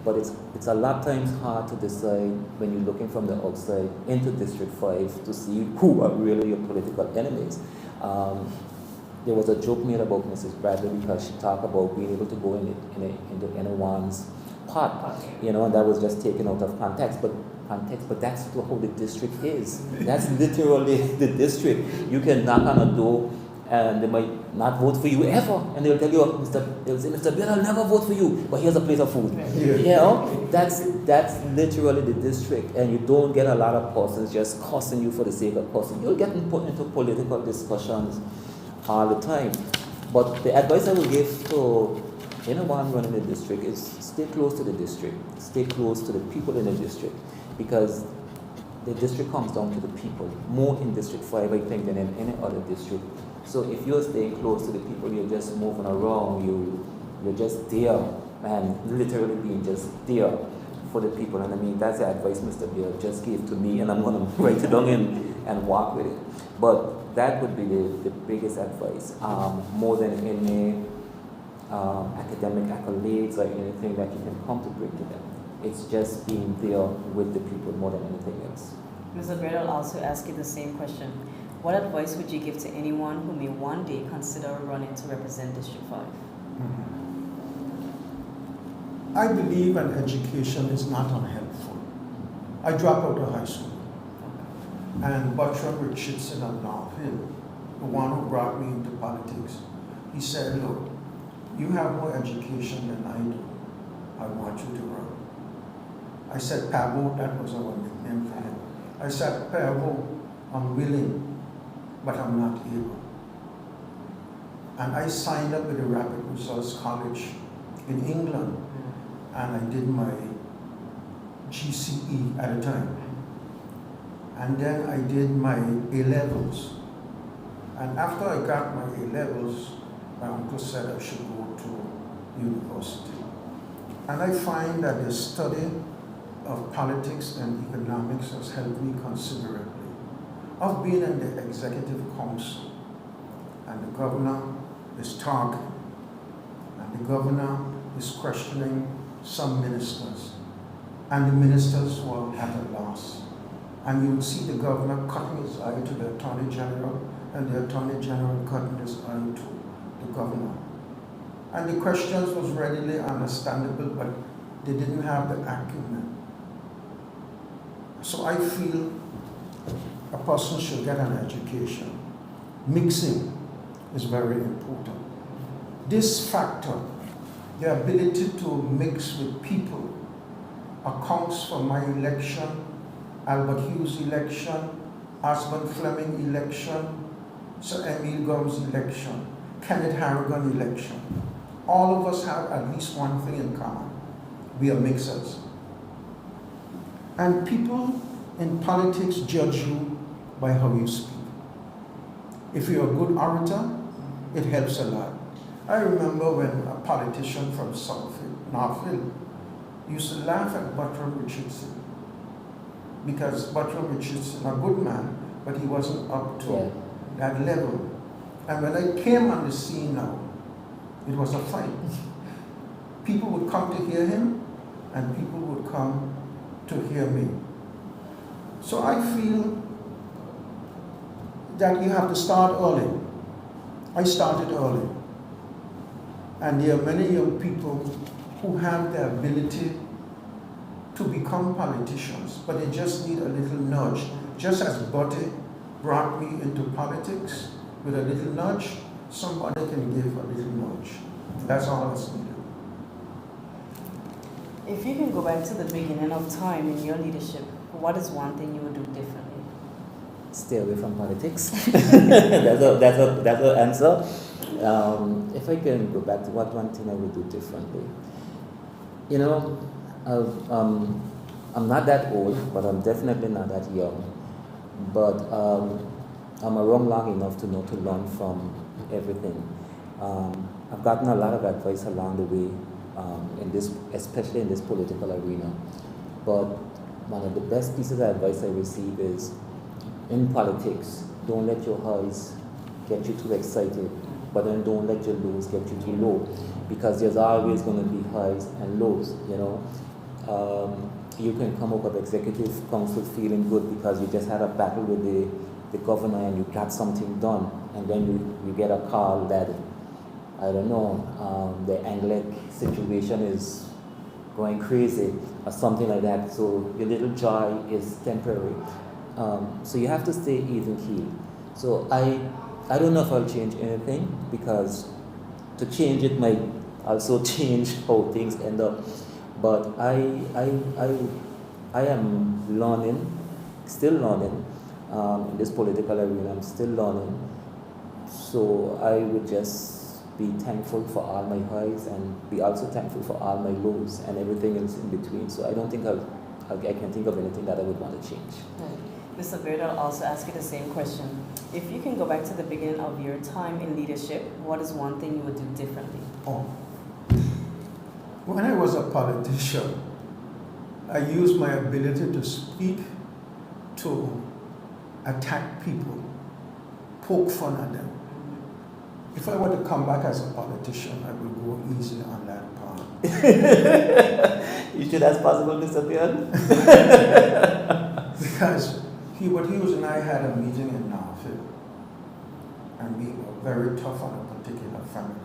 But it's a lot of times hard to decide when you're looking from the outside into District 5 to see who are really your political enemies. There was a joke made about Mrs. Bradley because she talked about being able to go into anyone's pot, you know, and that was just taken out of context. But that's how the district is. That's literally the district. You can knock on a door and they might not vote for you ever, and they'll tell you, they'll say, Mr. Bill, I'll never vote for you, but here's a plate of food. Yeah. You know, that's literally the district, and you don't get a lot of persons just cussing you for the sake of cussing. You'll get put into political discussions all the time. But the advice I would give to anyone running the district is stay close to the district, stay close to the people in the district, because the district comes down to the people, more in District 5, I think, than in any other district. So if you're staying close to the people, you're just moving around, you're just there, and literally being just there for the people. And I mean, that's the advice Mr. Beard just gave to me, and I'm going to write it down and walk with it. But that would be the biggest advice, more than any academic accolades or anything that you can come to bring to them. It's just being there with the people more than anything else. Mr. Beard, I'll also ask you the same question. What advice would you give to anyone who may one day consider running to represent District 5? I believe an education is not unhelpful. I dropped out of high school. And Bertrand Richardson of North Hill, the one who brought me into politics, he said, look, you have more education than I do. I want you to run. I said, Pavo, that was our nickname for him. I said, Pavo, I'm willing, but I'm not able. And I signed up with the Rapid Resource College in England, and I did my GCE at a time. And then I did my A-levels. And after I got my A-levels, my uncle said I should go to university. And I find that the study of politics and economics has helped me considerably. I've been in the executive council, and the governor is talking, and the governor is questioning some ministers, and the ministers were at a loss. And you would see the governor cutting his eye to the Attorney General, and the Attorney General cutting his eye to the governor. And the questions was readily understandable, but they didn't have the acumen. So I feel a person should get an education. Mixing is very important. This factor, the ability to mix with people, accounts for my election, Albert Hughes election, Osmond Fleming election, Sir Emil Gumbs election, Kenneth Harrigan election. All of us have at least one thing in common. We are mixers. And people in politics judge you by how you speak. If you're a good orator, it helps a lot. I remember when a politician from North Hill used to laugh at Bertrand Richardson, because Bertrand Richardson, a good man, but he wasn't up to that level. And when I came on the scene now, it was a fight. People would come to hear him, and people would come to hear me. So I feel that you have to start early. I started early. And there are many young people who have the ability to become politicians, but they just need a little nudge. Just as Buddy brought me into politics with a little nudge, somebody can give a little nudge. That's all that's needed. If you can go back to the beginning of time in your leadership, what is one thing you would do differently? Stay away from politics. that's an answer. If I can go back to what one thing I would do differently, you know, I'm not that old, but I'm definitely not that young. But I'm around long enough to know to learn from everything. I've gotten a lot of advice along the way, especially in this political arena. But one of the best pieces of advice I receive is, in politics, don't let your highs get you too excited, but then don't let your lows get you too low, because there's always going to be highs and lows, you know. You can come up with executive council feeling good because you just had a battle with the governor and you got something done, and then you get a call that, I don't know, the Anglic situation is going crazy or something like that, so your little joy is temporary. So you have to stay even keeled. So I don't know if I'll change anything, because to change it might also change how things end up. But I am learning, still learning in this political arena. I'm still learning. So I would just be thankful for all my highs and be also thankful for all my lows and everything else in between. So I don't think I can think of anything that I would want to change. Mr. Beard, I'll also ask you the same question. If you can go back to the beginning of your time in leadership, what is one thing you would do differently? Oh. When I was a politician, I used my ability to speak to attack people, poke fun at them. If I were to come back as a politician, I would go easy on that part. You should, as possible, Mr. Beard. Because Hubert Hughes and I had a meeting in Northfield, and we were very tough on a particular family.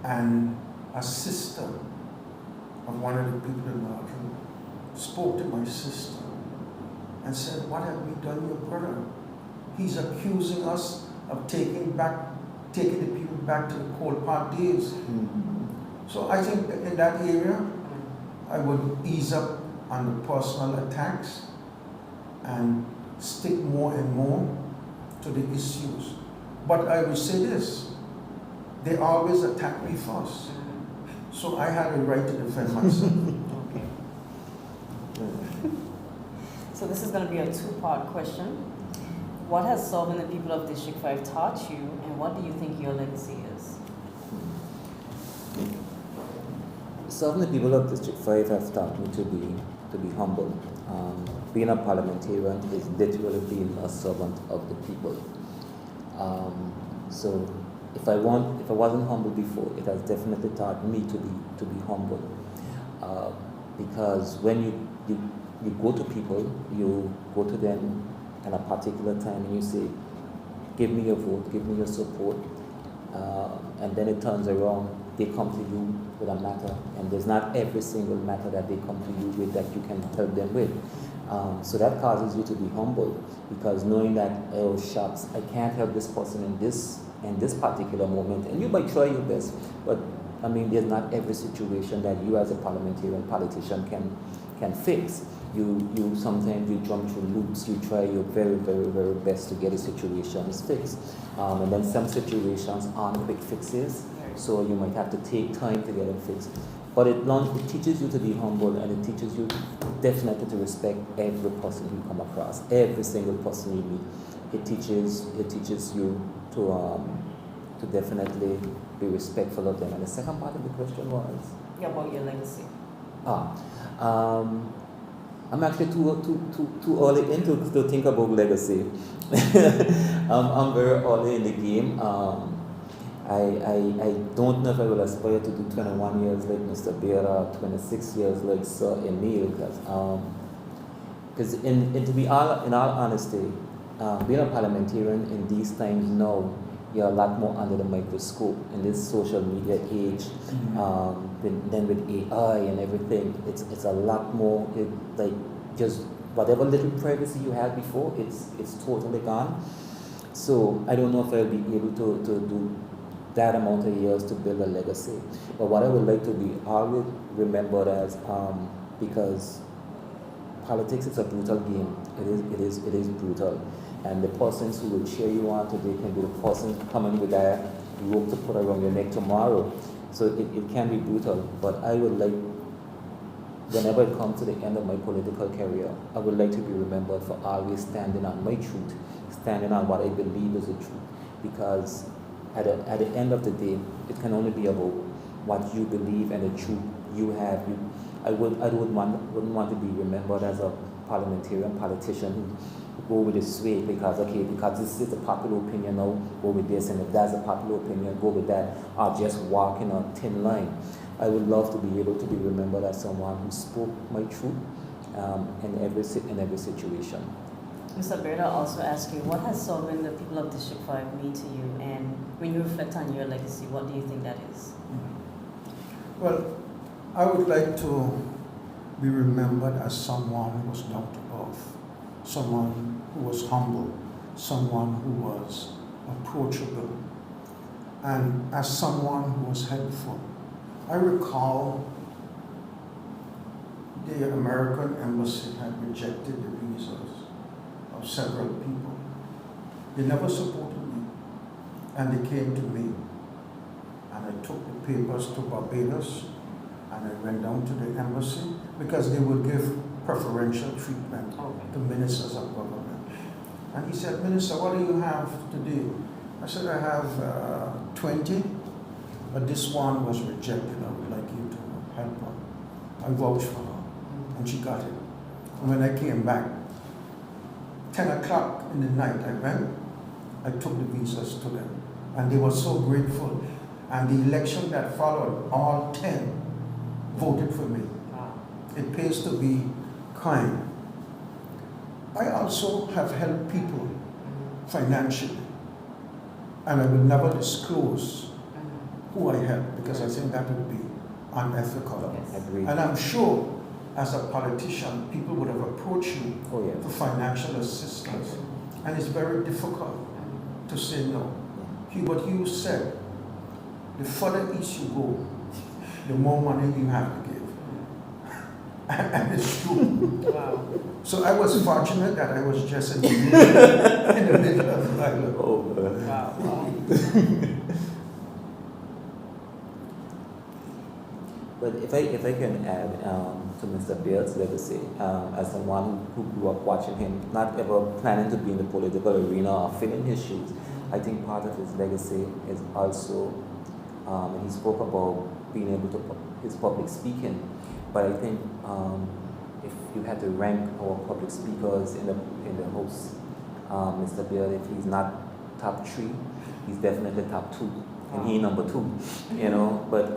And a sister of one of the people in Northfield spoke to my sister and said, "What have we done, your brother? He's accusing us of taking the people back to the coal part days." So I think that in that area, I would ease up on the personal attacks and stick more and more to the issues. But I will say this, they always attack me first. So I had a right to defend myself. Okay. So this is going to be a two-part question. What has serving the people of District 5 taught you, and what do you think your legacy is? Serving the people of District 5 have taught me to be humble. Being a parliamentarian is literally being a servant of the people. So if I wasn't humble before, it has definitely taught me to be humble. Because when you go to people, you go to them at a particular time and you say, "Give me your vote, give me your support," and then it turns around, they come to you with a matter, and there's not every single matter that they come to you with that you can help them with. So that causes you to be humble, because knowing that, oh shucks, I can't help this person in this particular moment, and you might try your best, but I mean, there's not every situation that you as a parliamentarian politician can fix. You sometimes you jump through loops, you try your very, very, very best to get the situations fixed. And then some situations aren't quick fixes, so you might have to take time to get them fixed. But it teaches you to be humble, and it teaches you definitely to respect every person you come across, every single person you meet. It teaches you to definitely be respectful of them. And the second part of the question was? Yeah, about your legacy. I'm actually too early in to think about legacy. I'm very early in the game. I don't know if I will aspire to do 21 years like Mr. Beard or 26 years like Sir Emil, because Because to be in all honesty, being a parliamentarian in these times now, you're a lot more under the microscope in this social media age. Then with AI and everything, it's a lot more like just whatever little privacy you had before, it's totally gone. So I don't know if I'll be able to do that amount of years to build a legacy. But what I would like to be always remembered as, because politics is a brutal game. It is brutal. And the persons who will cheer you on today can be the person coming with that rope to put around your neck tomorrow. So it can be brutal. But I would like, whenever it comes to the end of my political career, I would like to be remembered for always standing on my truth, standing on what I believe is the truth. Because at the end of the day, it can only be about what you believe and the truth you have. I wouldn't want to be remembered as a politician who go with the sway because this is the popular opinion now, go with this, and if that's a popular opinion, go with that, or just walk in a thin line. I would love to be able to be remembered as someone who spoke my truth in every situation. Mr. Berda also asked you, what has serving the people of District 5 mean to you? And when you reflect on your legacy, what do you think that is? Well, I would like to be remembered as someone who was down to earth, someone who was humble, someone who was approachable, and as someone who was helpful. I recall the American embassy had rejected the visas of several people. They never supported me, and they came to me, and I took the papers to Barbados, and I went down to the embassy because they would give preferential treatment to ministers of government. And he said, Minister, what do you have today? I said, I have 20, but this one was rejected. I would like you to help her. I vouched for her, and she got it. And when I came back, 10 o'clock in the night, I took the visas to them, and they were so grateful. And the election that followed, all 10 voted for me. It pays to be kind. I also have helped people financially, and I will never disclose who I help because I think that would be unethical. Yes. And I'm sure as a politician, people would have approached me for financial assistance, and it's very difficult to say no. What you said, the further east you go, the more money you have to give. And it's true. Wow. So I was fortunate that I was just in the middle of the island. Wow. But if I can add to Mr. Beard's legacy, as someone who grew up watching him, not ever planning to be in the political arena or filling his shoes, I think part of his legacy is also, and he spoke about being able to his public speaking. But I think if you had to rank our public speakers in the house, Mr. Beard, if he's not top 3, he's definitely top 2, and he number 2. You know, but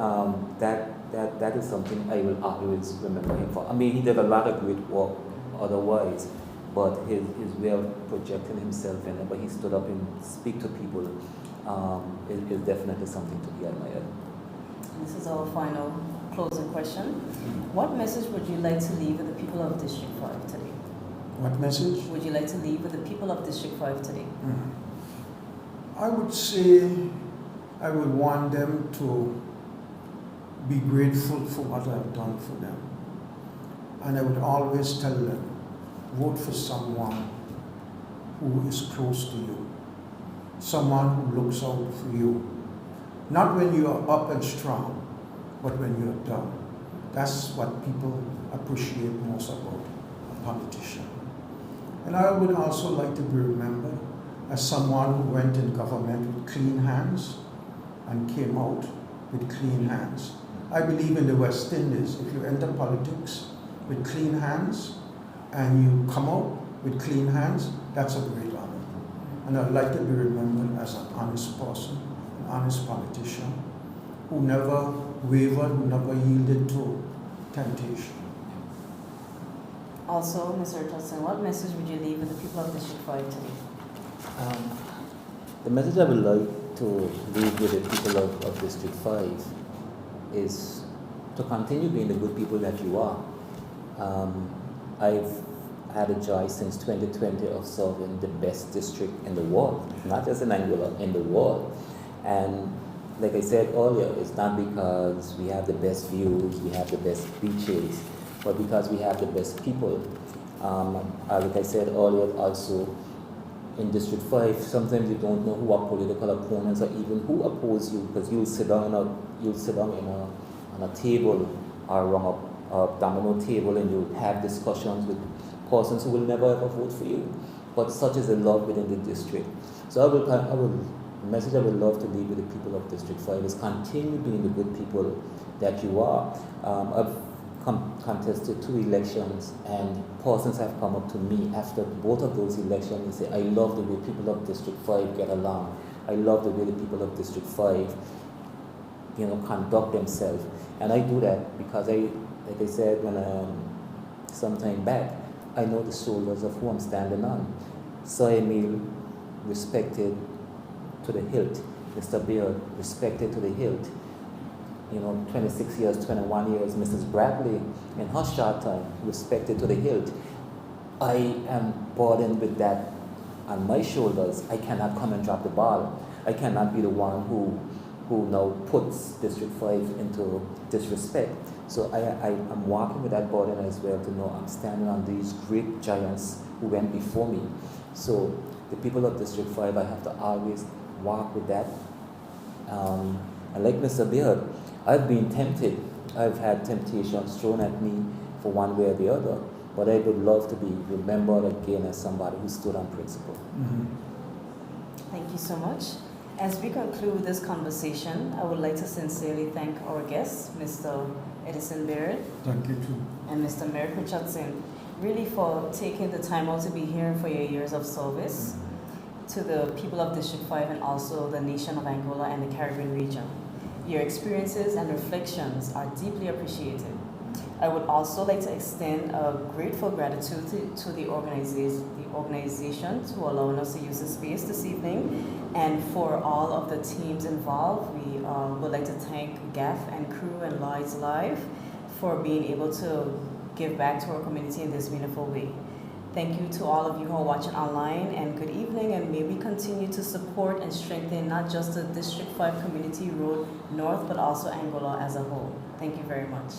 that is something I will always remember him for. I mean, he did a lot of great work otherwise, but his way of projecting himself whenever he stood up and speak to people is definitely something to be admired. This is our final closing question. What message would you like to leave with the people of District 5 today? What message? Would you like to leave with the people of District 5 today? I would say I would want them to be grateful for what I've done for them. And I would always tell them, vote for someone who is close to you, someone who looks out for you. Not when you are up and strong, but when you are down. That's what people appreciate most about a politician. And I would also like to be remembered as someone who went in government with clean hands and came out with clean hands. I believe in the West Indies, if you enter politics with clean hands and you come out with clean hands, that's a great honor. And I'd like to be remembered as an honest person, an honest politician, who never wavered, who never yielded to temptation. Also, Mr. Richardson, what message would you leave with the people of District 5 today? The message I would like to leave with the people of District 5 is to continue being the good people that you are. I've had a joy since 2020 of serving the best district in the world, not just in Angola, in the world. And like I said earlier, it's not because we have the best views, we have the best beaches, but because we have the best people. Like I said earlier also, in District 5, sometimes you don't know who are political opponents or even who oppose you, because you'll sit down on a table or around a domino table and you'll have discussions with persons who will never ever vote for you. But such is the love within the district. So the message I would love to leave with the people of District 5 is continue being the good people that you are. I've contested 2 elections and persons have come up to me after both of those elections and say, I love the way people of District 5 get along. I love the way the people of District 5 conduct themselves. And I do that because like I said some time back, I know the shoulders of who I'm standing on. Sir Emil, respected to the hilt. Mr. Beard, respected to the hilt. 26 years, 21 years, Mrs. Bradley, in her short time, respected to the hilt. I am burdened with that on my shoulders. I cannot come and drop the ball. I cannot be the one who now puts District 5 into disrespect. So I'm walking with that burden as well, to know I'm standing on these great giants who went before me. So the people of District 5, I have to always walk with that. And like Mr. Beard, I've been tempted. I've had temptations thrown at me for one way or the other, but I would love to be remembered again as somebody who stood on principle. Mm-hmm. Thank you so much. As we conclude this conversation, I would like to sincerely thank our guests, Mr. Edison Beard. Thank you too. And Mr. Merrick Richardson, really for taking the time out to be here for your years of service to the people of District 5 and also the nation of Angola and the Caribbean region. Your experiences and reflections are deeply appreciated. I would also like to extend a grateful gratitude to the organizations who are allowing us to use the space this evening, and for all of the teams involved. We would like to thank GAF and crew and Lloyds Live for being able to give back to our community in this meaningful way. Thank you to all of you who are watching online, and good evening, and may we continue to support and strengthen not just the District 5 Community Road North, but also Angola as a whole. Thank you very much.